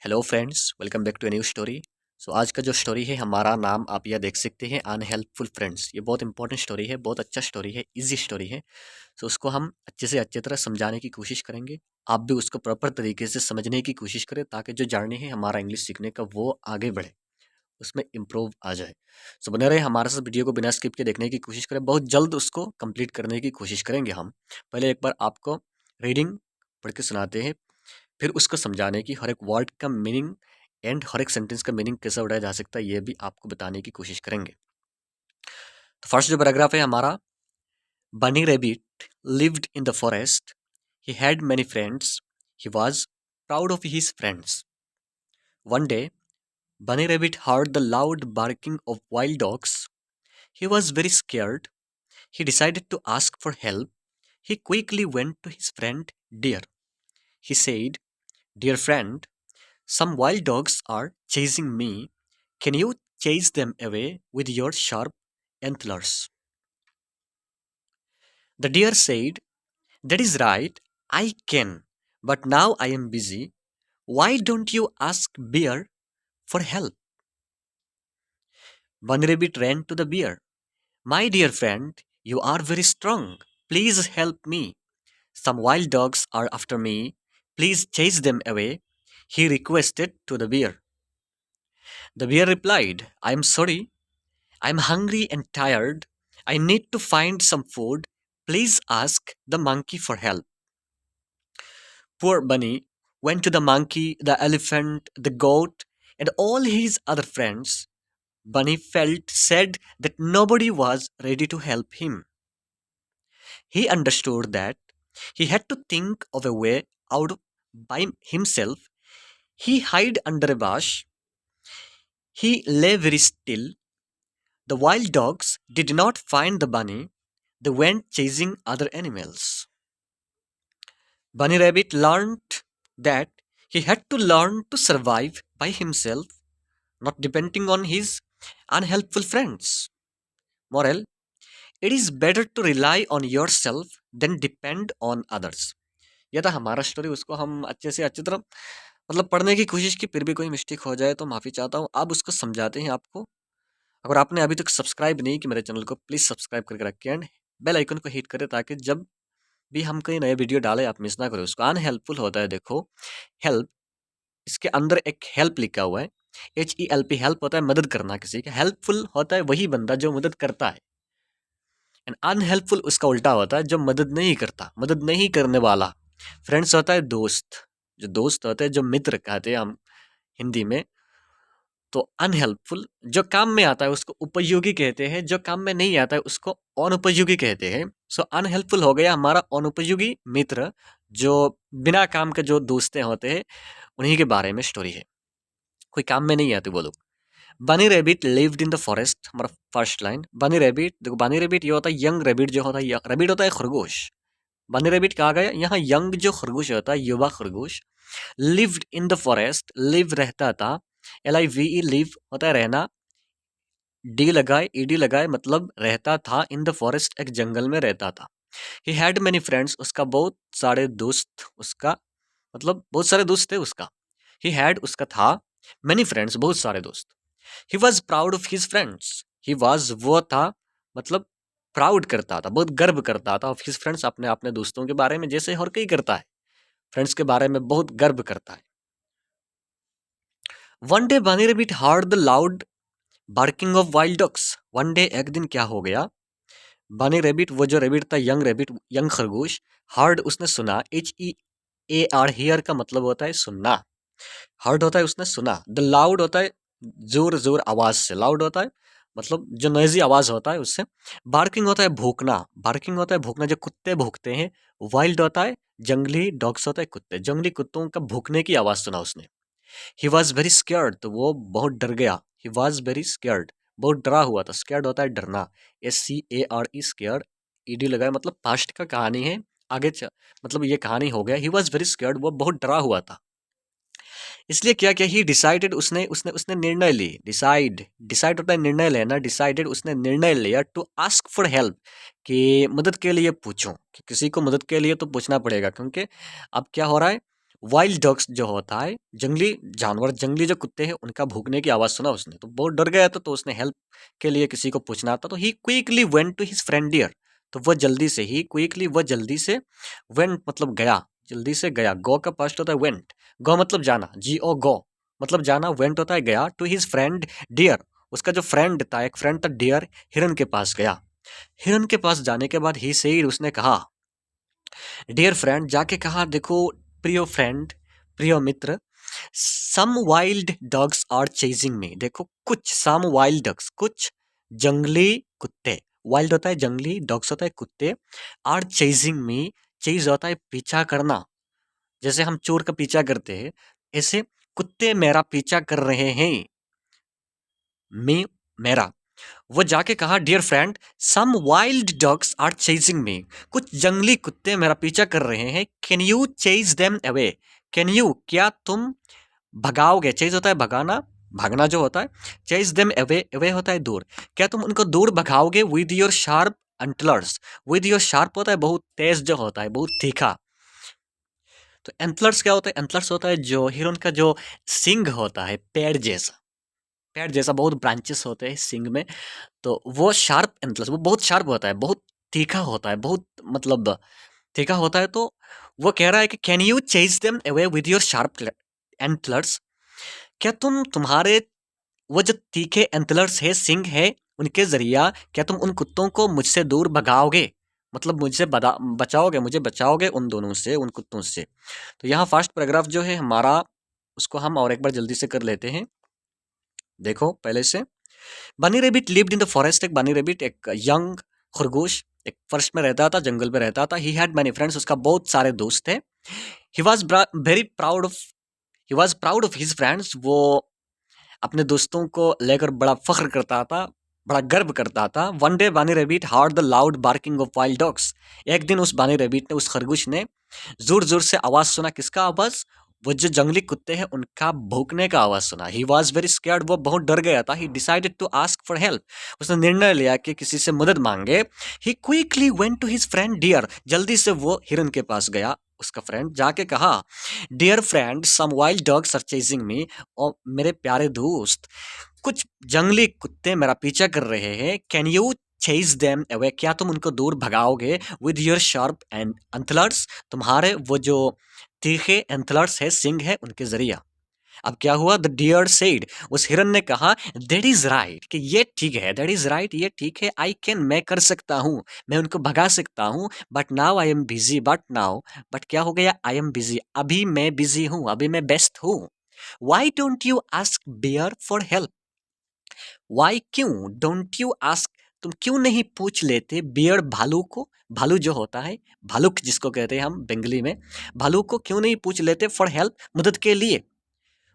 Hello friends, welcome back to a new story. So आज का जो स्टोरी है, हमारा नाम आप यह देख सकते हैं, अनहेल्पफुल फ्रेंड्स। ये बहुत इंपॉर्टेंट स्टोरी है, बहुत अच्छा स्टोरी है, इजी स्टोरी है। सो उसको हम अच्छे से अच्छे तरह समझाने की कोशिश करेंगे। आप भी उसको प्रॉपर तरीके से समझने की कोशिश करें ताकि जो जर्नी है हमारा इंग्लिश सीखने का वो आगे बढ़े, उसमें इम्प्रूव आ जाए। सो बने रहे हमारे साथ, वीडियो को बिना स्किप के देखने की कोशिश करें। बहुत जल्द उसको कंप्लीट करने की कोशिश करेंगे हम। पहले एक बार आपको रीडिंग पढ़ के सुनाते हैं, फिर उसको समझाने की हर एक वर्ड का मीनिंग एंड हर एक सेंटेंस का मीनिंग कैसे उड़ाया जा सकता है ये भी आपको बताने की कोशिश करेंगे। तो फर्स्ट जो पैराग्राफ है हमारा, बनी rabbit lived in the forest, he had many friends, he was proud of his friends. One day बनी rabbit heard the loud barking of wild dogs. He was very scared. He decided to ask for help. He quickly went to his friend Deer. He said, "Dear friend, some wild dogs are chasing me. Can you chase them away with your sharp antlers?" The deer said, "That is right, I can, but now I am busy. Why don't you ask Bear for help?" Bunny Rabbit ran to the bear. "My dear friend, you are very strong. Please help me. Some wild dogs are after me. Please chase them away," he requested to the bear. The bear replied, "I am sorry. I'm hungry and tired. I need to find some food. Please ask the monkey for help." Poor Bunny went to the monkey, the elephant, the goat, and all his other friends. Bunny felt sad that nobody was ready to help him. He understood that he had to think of a way out by himself. He hid under a bush. He lay very still. The wild dogs did not find the bunny. They went chasing other animals. Bunny Rabbit learned that he had to learn to survive by himself, not depending on his unhelpful friends. Moral: it is better to rely on yourself than depend on others. यह था हमारा story. उसको हम अच्छे से अच्छी तरह पढ़ने की कोशिश की, फिर भी कोई मिस्टेक हो जाए तो माफ़ी चाहता हूँ। अब उसको समझाते हैं आपको। अगर आपने अभी तक सब्सक्राइब नहीं किया मेरे चैनल को, प्लीज़ सब्सक्राइब करके रखें एंड बेल आइकन को हिट करें ताकि जब भी हम कोई नए वीडियो डालें आप मिस ना करें उसको। अनहेल्पफुल होता है, देखो हेल्प, इसके अंदर एक हेल्प लिखा हुआ है, HELP। हेल्प होता है मदद करना किसी का, हेल्पफुल होता है वही बंदा जो मदद करता है, एंड अनहेल्पफुल उसका उल्टा होता है जो मदद नहीं करता, मदद नहीं करने वाला। फ्रेंड्स होता है दोस्त, जो दोस्त होते हैं, जो मित्र कहते हैं हम हिंदी में। तो अनहेल्पफुल जो काम में आता है उसको उपयोगी कहते हैं, जो काम में नहीं आता है उसको अनुपयोगी कहते हैं। सो अनहेल्पफुल हो गया हमारा अनुपयोगी मित्र, जो बिना काम के जो दोस्तें होते हैं उन्हीं के बारे में स्टोरी है, कोई काम में नहीं आते वो लोग। बनी rabbit lived in the forest, हमारा फर्स्ट लाइन। बनी रैबिट, देखो बनी रैबिट ये होता है यंग रैबिट, जो होता है रैबिट होता है खरगोश। बनी रैबिट कहा गया यहाँ यंग जो खरगोश होता है, युवा खरगोश। Lived in the forest, live रहता था, LIVE लिव होता है रहना, डी लगाए ED लगाए मतलब रहता था, इन द फॉरेस्ट एक जंगल में रहता था। ही हैड मेनी फ्रेंड्स, उसका बहुत सारे दोस्त, उसका मतलब बहुत सारे दोस्त थे उसका। ही हैड उसका था, मेनी फ्रेंड्स बहुत सारे दोस्त। He was proud of his friends, he was वो था मतलब प्राउड करता था, बहुत गर्व करता था, ऑफ हिज फ्रेंड्स अपने अपने दोस्तों के बारे में, जैसे हर कोई करता है, फ्रेंड्स के बारे में बहुत गर्व करता है। वन डे बनी rabbit heard the loud barking of wild dogs. One day एक दिन क्या हो गया, बनी रैबिट वो जो रैबिट था, यंग रैबिट यंग खरगोश, हर्ड उसने सुना, HEAR हियर का मतलब होता है सुनना, हर्ड होता है उसने सुना, द लाउड होता है जोर जोर आवाज से, लाउड होता है मतलब जो नॉइजी आवाज होता है उससे। बार्किंग होता है भौंकना, बार्किंग होता है भौंकना, जो कुत्ते भौंकते हैं। वाइल्ड होता है जंगली, डॉग्स होता है कुत्ते, जंगली कुत्तों का भौंकने की आवाज सुना उसने। ही वॉज वेरी स्केर्ड, तो वो बहुत डर गया। ही वॉज वेरी स्केर्ड, बहुत डरा हुआ था। स्केर्ड होता है डरना, SCARE स्केर्ड, ED लगाए मतलब पास्ट का कहानी है, आगे मतलब ये कहानी हो गया। ही वॉज वेरी स्केर्ड, वो बहुत डरा हुआ था। इसलिए क्या किया, ही डिसाइडेड, उसने उसने उसने निर्णय ली। डिसाइड, डिसाइड होता है निर्णय लेना, डिसाइडेड उसने निर्णय लिया, टू आस्क फॉर हेल्प, कि मदद के लिए पूछो, कि किसी को मदद के लिए तो पूछना पड़ेगा, क्योंकि अब क्या हो रहा है, वाइल्ड डॉग्स जो होता है, जंगली जानवर, जंगली जो कुत्ते हैं, उनका भूखने की आवाज़ सुना उसने, तो बहुत डर गया था, तो उसने हेल्प के लिए किसी को पूछना था, तो he quickly went to his friend deer. तो वह जल्दी से ही क्विकली वह जल्दी से वेंट मतलब गया, जल्दी से गया। गो का पास्ट होता है वेंट। गो मतलब जाना, जी ओ गो मतलब जाना, वेंट होता है गया, टू हिज फ्रेंड डियर, उसका जो फ्रेंड था, एक फ्रेंड था डियर, हिरन के पास गया। हिरन के पास जाने के बाद ही सेड, उसने कहा, डियर फ्रेंड, जाके कहा, देखो प्रियो फ्रेंड, प्रियो मित्र, some wild dogs are chasing me, देखो कुछ, सम वाइल्ड डॉग्स, कुछ जंगली कुत्ते, वाइल्ड होता है जंगली, डॉग्स होता है कुत्ते, आर चेजिंग मी, चेज होता है पीछा करना, जैसे हम चोर का पीछा करते हैं, ऐसे कुत्ते मेरा पीछा कर रहे हैं, मी मेरा। वो जाके कहा, dear friend, some wild dogs are chasing me, कुछ जंगली कुत्ते मेरा पीछा कर रहे हैं, can you chase them away, can you क्या तुम भगाओगे, चेज होता है भगाना, भागना जो होता है, चेज देम अवे, अवे होता है दूर, क्या तुम उनको दूर भगाओगे, with your sharp antlers, with your sharp होता है बहुत तेज जो होता है, बहुत तीखा। तो एंटलर्स क्या होता है, एंटलर्स होता है जो हिरन का जो सिंग होता है, पेड़ जैसा, पेड़ जैसा बहुत ब्रांचेस होते हैं सिंग में, तो वो शार्प एंटलर्स, वो बहुत शार्प होता है, बहुत तीखा होता है, बहुत मतलब तीखा होता है। तो वो कह रहा है कि can you chase them away with your sharp antlers, क्या तुम तुम्हारे वो जो तीखे एंटलर्स है, सिंग है, उनके जरिया क्या तुम उन कुत्तों को मुझसे दूर भगाओगे, मतलब मुझसे बचाओगे, मुझे बचाओगे उन दोनों से, उन कुत्तों से। तो यहाँ फर्स्ट पैराग्राफ जो है हमारा, उसको हम और एक बार जल्दी से कर लेते हैं। देखो पहले से, बनी rebate lived in the forest, एक बनी रेबिट, एक यंग खरगोश, एक फॉरेस्ट में रहता था, जंगल में रहता था। ही हैड मैनी फ्रेंड्स, उसका बहुत सारे दोस्त थे। He was very proud of, he was proud of his friends, वो अपने दोस्तों को लेकर बड़ा फख्र करता था, बड़ा गर्व करता था। वन डे बानी rebate heard the loud barking of wild dogs, एक दिन उस बानी रेबिट ने, उस खरगोश ने जोर जोर से आवाज सुना, किसका आवाज, वो जो जंगली कुत्ते हैं उनका भौंकने का आवाज सुना। ही वॉज वेरी स्कैर्ड, वो बहुत डर गया था। He decided to ask for help, उसने निर्णय लिया कि किसी से मदद मांगे। He quickly went to his friend deer, जल्दी से वो हिरन के पास गया, उसका फ्रेंड, जाके कहा, dear friend, some wild dogs are chasing me, और मेरे प्यारे दोस्त, कुछ जंगली कुत्ते मेरा पीछा कर रहे हैं, can you chase them away, क्या तुम उनको दूर भगाओगे, विद योर शार्प एंड एंथलर्स, तुम्हारे वो जो तीखे एंथलर्स है, सिंग है, उनके जरिया। अब क्या हुआ, द डियर सेड, उस हिरन ने कहा, दैट इज राइट, कि ये ठीक है, दैट इज राइट, ये ठीक है, आई कैन, मैं कर सकता हूँ, मैं उनको भगा सकता हूँ, but now I am busy, but now, but क्या हो गया, आई एम बिजी, अभी मैं बिजी हूँ, अभी मैं व्यस्त हूँ। Why don't you ask bear for help, why, क्यों, डोंट यू आस्क, तुम क्यों नहीं पूछ लेते, बियर भालू को, भालू जो होता है, भालुक जिसको कहते हैं हम बंगाली में, भालू को क्यों नहीं पूछ लेते, फॉर हेल्प, मदद के लिए।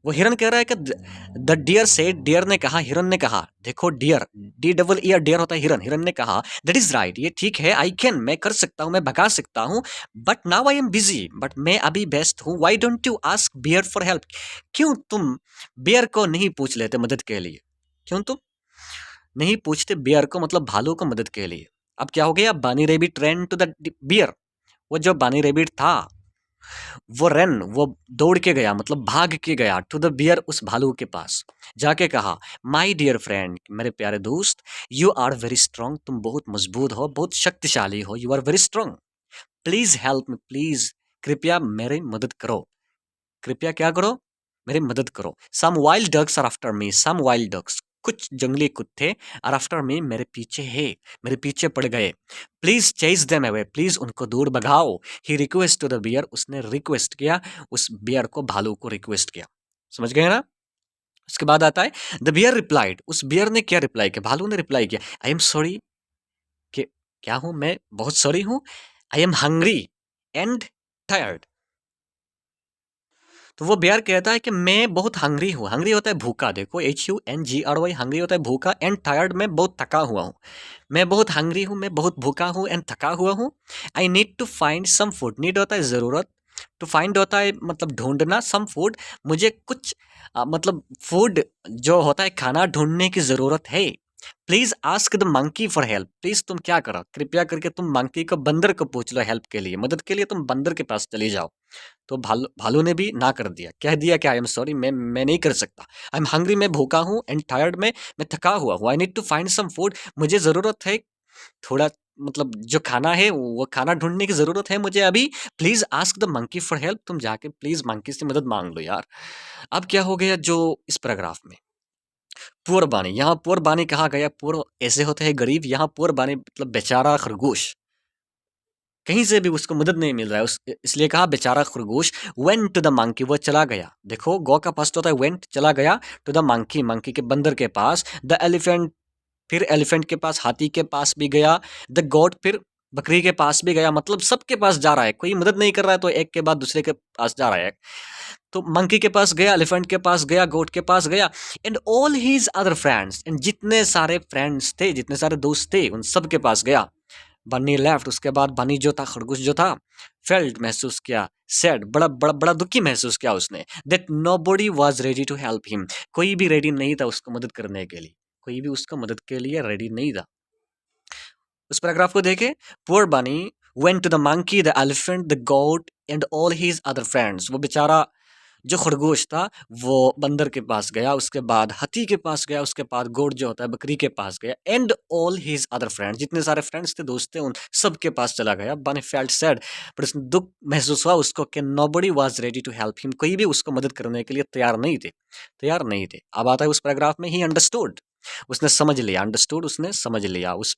वो हिरन कह रहा है कि द डियर से, डियर ने कहा, हिरन ने कहा, देखो deer, D double E R deer होता है हिरन, हिरन ने कहा, दैट इज राइट, ये ठीक है, आई कैन, मैं कर सकता हूँ, मैं भगा सकता हूँ, but now I am busy, but मैं अभी व्यस्त हूँ। Why don't you ask bear for help, क्यों तुम बियर को नहीं पूछ लेते मदद के लिए, क्यों तुम नहीं पूछते बियर को, मतलब भालू को, मदद के लिए। अब क्या हो गया, bunny rabbit ran to the bear, वो जो बानी रेबिट था, वो रन, वो दौड़ के गया, मतलब भाग के गया, टू द बियर, उस भालू के पास, जाके कहा, माई डियर फ्रेंड, मेरे प्यारे दोस्त, यू आर वेरी स्ट्रांग, तुम बहुत मजबूत हो, बहुत शक्तिशाली हो, you are very strong, please help me, please कृपया मेरी मदद करो, कृपया क्या करो, मेरी मदद करो। Some wild dogs are after me, some wild dogs, कुछ जंगली कुत्ते, आर आफ्टर मी, मेरे पीछे है, मेरे पीछे पड़ गए। Please chase them away, please उनको दूर भगाओ। ही रिक्वेस्ट टू द बियर, उसने रिक्वेस्ट किया, उस बियर को, भालू को रिक्वेस्ट किया। समझ गए ना। उसके बाद आता है, द बियर रिप्लाइड, उस बियर ने क्या रिप्लाई किया, भालू ने रिप्लाई किया, आई एम सॉरी, कि क्या हूं मैं, बहुत सॉरी हूं, I am hungry and tired. तो वो बेयर कहता है कि मैं बहुत हंग्री हूँ, हंग्री होता है भूखा, देखो HUNGRY, हंग्री होता है भूखा, एंड टायर्ड, मैं बहुत थका हुआ हूँ, मैं बहुत हंग्री हूँ, मैं बहुत भूखा हूँ, एंड थका हुआ हूँ। I need to find some food, need होता है ज़रूरत, टू फाइंड होता है मतलब ढूंढना, सम फूड, मुझे कुछ मतलब फूड जो होता है, खाना ढूंढने की ज़रूरत है। Please ask the monkey for help, please तुम क्या करो, कृपया करके तुम मंकी को, बंदर को पूछ लो हेल्प के लिए, मदद के लिए तुम बंदर के पास चली जाओ। तो भालू ने भी ना कर दिया, कह दिया कि आई एम सॉरी, मैं नहीं कर सकता। आई एम हंग्री, मैं भूखा हूँ, एंड टायर्ड, मैं थका हुआ हूँ। I need to find some food, मुझे ज़रूरत है थोड़ा, मतलब जो खाना है वो खाना ढूंढने की ज़रूरत है मुझे अभी। Please ask the monkey for help, तुम जाके प्लीज़ मंकी से मदद मांग लो यार। अब क्या हो गया जो इस पैराग्राफ में पुअर बानी, यहाँ पुअर बानी कहा गया, पुअर ऐसे होते हैं गरीब, यहाँ पुअर बानी मतलब बेचारा खरगोश, कहीं से भी उसको मदद नहीं मिल रहा है, इसलिए कहा बेचारा खरगोश। वेंट टू द मंकी, वो चला गया। देखो गो का पास्ट होता है वेंट, चला गया, टू द मंकी, मंकी के बंदर के पास, द एलिफेंट, फिर एलिफेंट के पास, हाथी के पास भी गया, द गोट, फिर बकरी के पास भी गया, मतलब सबके पास जा रहा है, कोई मदद नहीं कर रहा है तो एक के बाद दूसरे के पास जा रहा है। तो मंकी के पास गया, एलिफेंट के पास गया, गोट के पास गया, and all his other friends, and जितने सारे फ्रेंड्स थे, जितने सारे दोस्त थे, उन सब के पास गया। बन्नी लेफ्ट, उसके बाद बन्नी जो था, खरगोश जो था, फेल्ट महसूस किया, सैड बड़ा बड़ा बड़ा दुखी महसूस किया उसने, that nobody was ready to help him, कोई भी रेडी नहीं था उसको मदद करने के लिए, कोई भी उसको मदद के लिए रेडी नहीं था। उस पैराग्राफ को देखें, poor bunny went to the monkey, the elephant, the goat and all his other friends, वो बेचारा जो खरगोश था वो बंदर के पास गया, उसके बाद हाथी के पास गया, उसके बाद गोट जो होता है बकरी के पास गया, and all his other friends, जितने सारे फ्रेंड्स थे, दोस्त थे, उन सब के पास चला गया। बनी फेल्ट सैड, पर उसने दुख महसूस हुआ उसको कि nobody was ready to help him, कोई भी उसको मदद करने के लिए तैयार नहीं थे, तैयार नहीं थे। अब आता है उस पैराग्राफ में, ही अंडरस्टूड, उसने समझ लिया, अंडरस्टूड उसने समझ लिया, उस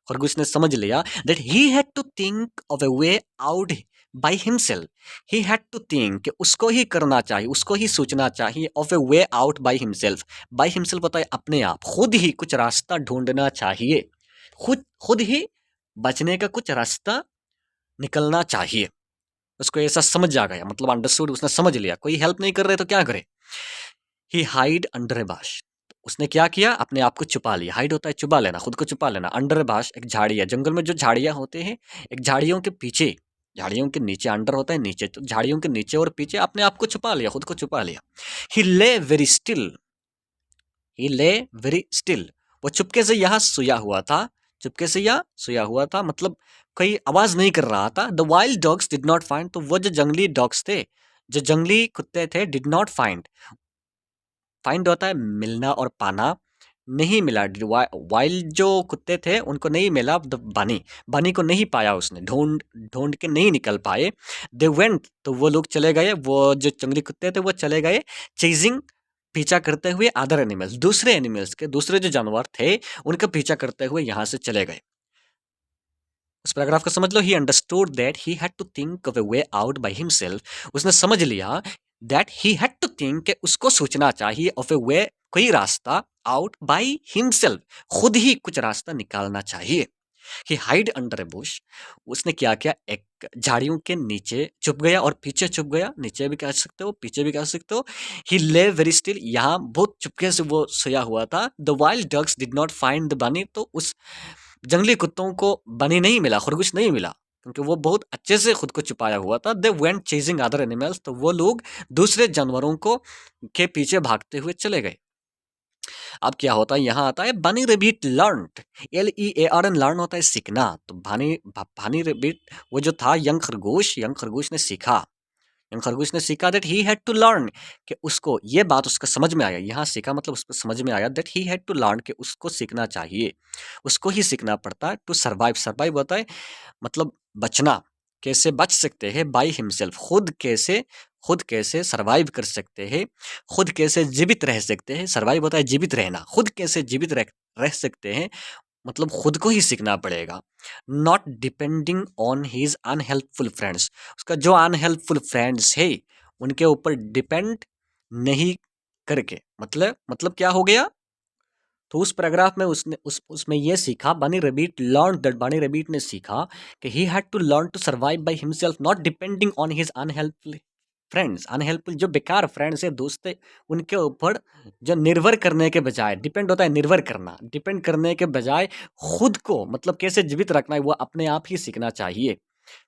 खरगोश ने समझ लिया, that he had to think of a way out by himself, he had to think कि उसको ही करना चाहिए, उसको ही सोचना चाहिए, of a way out by himself, by himself होता है अपने आप, खुद ही कुछ रास्ता ढूंढना चाहिए, खुद खुद ही बचने का कुछ रास्ता निकलना चाहिए। उसको ऐसा समझ आ गया, मतलब अंडरस्टूड, उसने समझ लिया, कोई हेल्प नहीं कर रहे तो क्या करे। ही हाइड अंडर ए बाश, उसने क्या किया, अपने आप को छुपा लिया। हाइड होता है छुपा लेना, खुद को छुपा लेना। अंडर ए बाश एक झाड़ी है, जंगल में जो झाड़ियाँ होते हैं, एक झाड़ियों के पीछे, झाड़ियों के नीचे, अंडर होता है नीचे, तो झाड़ियों के नीचे और पीछे अपने आप को छुपा लिया, खुद को छुपा लिया। ही ले वेरी स्टिल, ही ले वेरी स्टिल, वो चुपके से यहाँ सोया हुआ था, चुपके से यहाँ सोया हुआ था, मतलब कोई आवाज नहीं कर रहा था। The wild dogs did not find, तो वो जो जंगली डॉग्स थे, जो जंगली कुत्ते थे, डिड नॉट फाइंड, फाइंड होता है मिलना और पाना, नहीं मिला। वाइल्ड जो कुत्ते थे उनको नहीं मिला, द बनी, बनी को नहीं पाया उसने, ढूंढ ढूंढ के नहीं निकल पाए। दे वेंट, तो वो लोग चले गए, वो जो जंगली कुत्ते थे वो चले गए, चेजिंग, पीछा करते हुए, अदर एनिमल्स, दूसरे एनिमल्स के, दूसरे जो जानवर थे उनका पीछा करते हुए यहाँ से चले गए। उस पैराग्राफ को समझ लो, he understood that he had to think of a way out by himself, उसने समझ लिया that he had to think कि उसको सोचना चाहिए, ऑफ ए वे, कोई रास्ता, आउट बाय हिमसेल्फ, खुद ही कुछ रास्ता निकालना चाहिए। ही हाइड अंडर ए बुश, उसने क्या किया, एक झाड़ियों के नीचे छुप गया और पीछे छुप गया, नीचे भी कह सकते हो, पीछे भी कह सकते हो। ही ले वेरी स्टिल, यहाँ बहुत चुपके से वो सोया हुआ था। The wild dogs did not find the बनी, तो उस जंगली कुत्तों को बनी नहीं मिला, खरगोश नहीं मिला, क्योंकि वो बहुत अच्छे से खुद को छुपाया हुआ था। They went chasing other animals, तो वो लोग दूसरे जानवरों को के पीछे भागते हुए चले गए। अब क्या होता है, यहाँ आता है बनी रेबिट लर्नड, LEARN, लर्न होता है सीखना, तो बनी रेबिट वो जो था यंग खरगोश ने सीखा, यंग खरगोश ने सीखा that he had to learn, कि उसको ये बात उसका समझ में आया, यहाँ सीखा मतलब उसको समझ में आया, that he had to learn, कि उसको सीखना चाहिए, उसको ही सीखना पड़ता है, टू सर्वाइव, सर्वाइव होता है मतलब बचना, कैसे बच सकते हैं, बाय हिमसेल्फ, खुद कैसे सर्वाइव कर सकते हैं, खुद कैसे जीवित रह सकते हैं, सर्वाइव होता है जीवित रहना, खुद कैसे जीवित रह सकते हैं, मतलब खुद को ही सीखना पड़ेगा। Not depending on his unhelpful friends, उसका जो अनहेल्पफुल फ्रेंड्स है उनके ऊपर डिपेंड नहीं करके, मतलब क्या हो गया, तो उस पैराग्राफ में उसमें ये सीखा, bunny rabbit learn that, bunny rabbit ने सीखा कि he had to learn to survive by himself, not depending on his unhelpful friends, unhelpful जो बेकार फ्रेंड्स है, दोस्त है, उनके ऊपर जो निर्भर करने के बजाय, डिपेंड होता है निर्भर करना, डिपेंड करने के बजाय खुद को मतलब कैसे जीवित रखना है वो अपने आप ही सीखना चाहिए।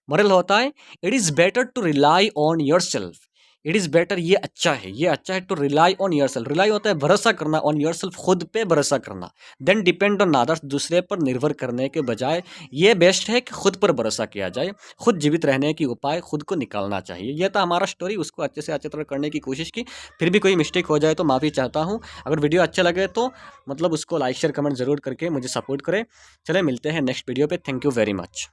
मॉरल होता है, it is better to rely on yourself, it is better, ये अच्छा है, ये अच्छा है to rely on yourself. Rely होता है भरोसा करना, ऑन योर सेल्फ, खुद पे भरोसा करना। देन डिपेंड ऑन अदर्स, दूसरे पर निर्भर करने के बजाय ये बेस्ट है कि खुद पर भरोसा किया जाए। खुद जीवित रहने की उपाय खुद को निकालना चाहिए। ये था हमारा स्टोरी, उसको अच्छे से अच्छे तरह करने की कोशिश की। फिर भी कोई मिस्टेक हो जाए तो माफ़ी चाहता हूँ। अगर वीडियो अच्छा लगे तो मतलब उसको लाइक शेयर कमेंट ज़रूर करके मुझे सपोर्ट करें। चले मिलते हैं नेक्स्ट वीडियो पे। Thank you very much.